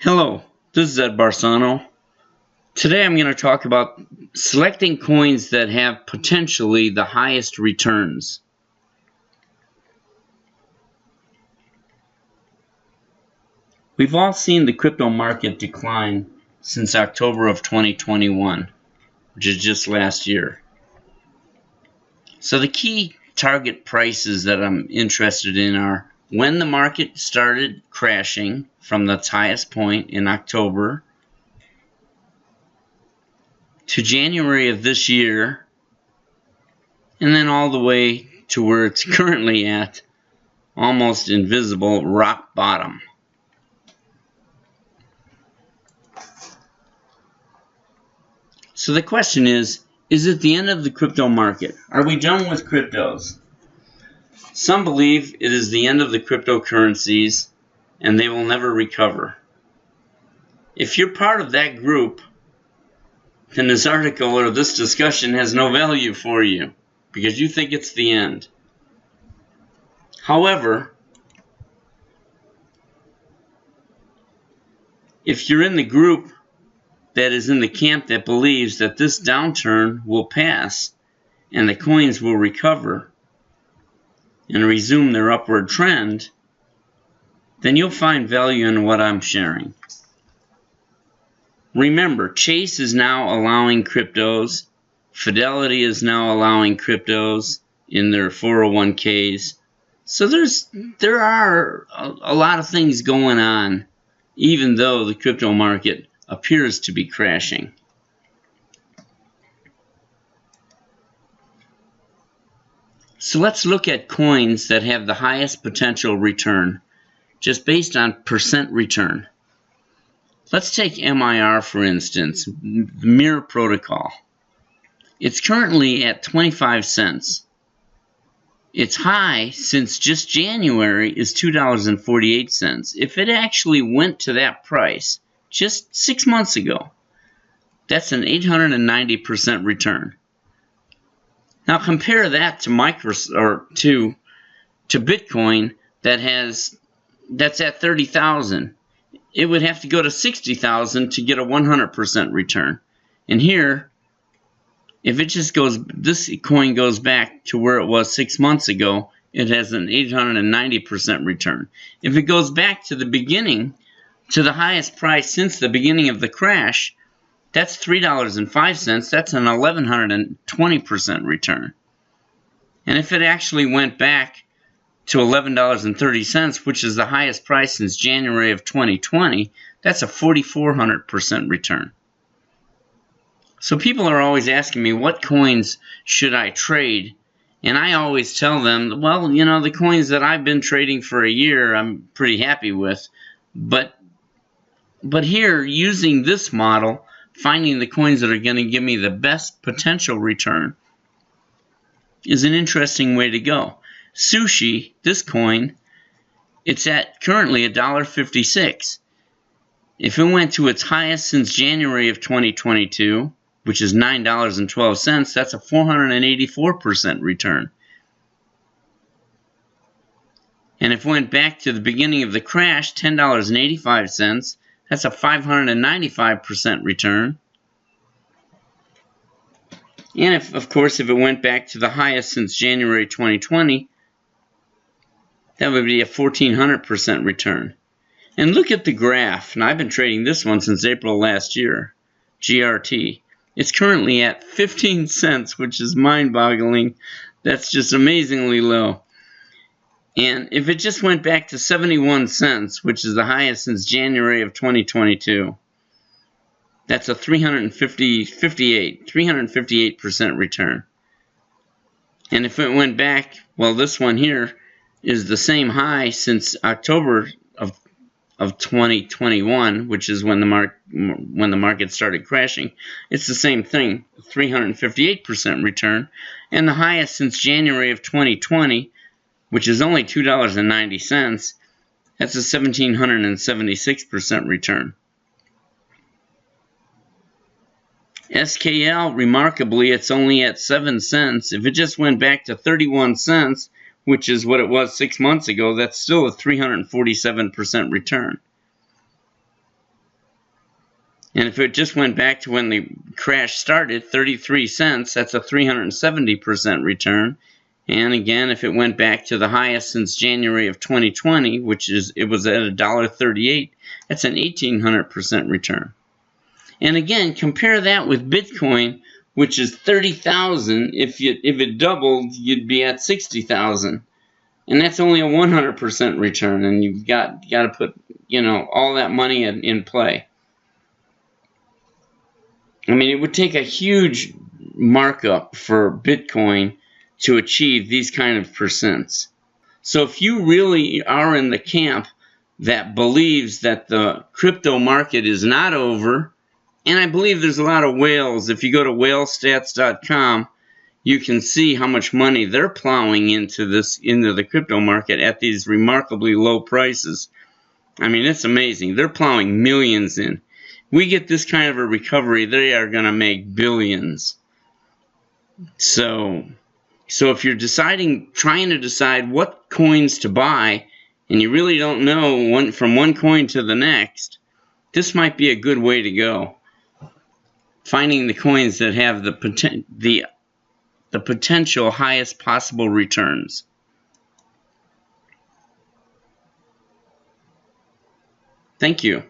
Hello, this is Ed Barsano. Today I'm going to talk about selecting coins that have potentially the highest returns. We've all seen the crypto market decline since October of 2021, which is just last year. So the key target prices that I'm interested in are when the market started crashing from its highest point in October to January of this year, and then all the way to where it's currently at, almost invisible rock bottom. So the question is it the end of the crypto market? Are we done with cryptos? Some believe it is the end of the cryptocurrencies and they will never recover. If you're part of that group, then this article or this discussion has no value for you because you think it's the end. However, if you're in the group that is in the camp that believes that this downturn will pass and the coins will recover and resume their upward trend, then you'll find value in what I'm sharing. Remember, Chase is now allowing cryptos. Fidelity is now allowing cryptos in their 401ks. So there are a lot of things going on, even though the crypto market appears to be crashing. So let's look at coins that have the highest potential return, just based on percent return. Let's take MIR for instance, the Mirror Protocol. It's currently at 25 cents. Its high since just January is $2.48. If it actually went to that price just 6 months ago, that's an 890% return. Now compare that to to Bitcoin that's at 30,000. It would have to go to 60,000 to get a 100% return. And here, if it just goes, this coin goes back to where it was 6 months ago, it has an 890% return. If it goes back to the beginning, to the highest price since the beginning of the crash, that's $3.05. That's an 1,120% return. And if it actually went back to $11.30, which is the highest price since January of 2020, that's a 4,400% return. So people are always asking me, what coins should I trade? And I always tell them, well, you know, the coins that I've been trading for a year, I'm pretty happy with. But here, using this model, finding the coins that are going to give me the best potential return is an interesting way to go. Sushi, this coin, it's at currently $1.56. If it went to its highest since January of 2022, which is $9.12, that's a 484% return. And if it went back to the beginning of the crash, $10.85, that's a 595% return. And of course, if it went back to the highest since January 2020, that would be a 1,400% return. And look at the graph. Now, I've been trading this one since April last year, GRT. It's currently at 15 cents, which is mind-boggling. That's just amazingly low. And if it just went back to 71 cents, which is the highest since January of 2022, that's a 358% return. And if it went back, well, this one here is the same high since October of 2021, which is when the market started crashing. It's the same thing, 358% return. And the highest since January of 2020, which is only $2.90, that's a 1,776% return. SKL, remarkably, it's only at 7 cents. If it just went back to 31 cents, which is what it was 6 months ago, that's still a 347% return. And if it just went back to when the crash started, 33 cents, that's a 370% return. And again, if it went back to the highest since January of 2020, which is, it was at $1.38, that's an 1800% return. And again, compare that with Bitcoin, which is 30,000. If it doubled, you'd be at 60,000. And that's only a 100% return, and you've got to put, you know, all that money in play. I mean, it would take a huge markup for Bitcoin to achieve these kind of percents. So if you really are in the camp that believes that the crypto market is not over, and I believe there's a lot of whales. If you go to whalestats.com, you can see how much money they're plowing into the crypto market at these remarkably low prices. I mean, it's amazing. They're plowing millions in. We get this kind of a recovery, they are going to make billions. So if you're trying to decide what coins to buy, and you really don't know from one coin to the next, this might be a good way to go. Finding the coins that have the potential highest possible returns. Thank you.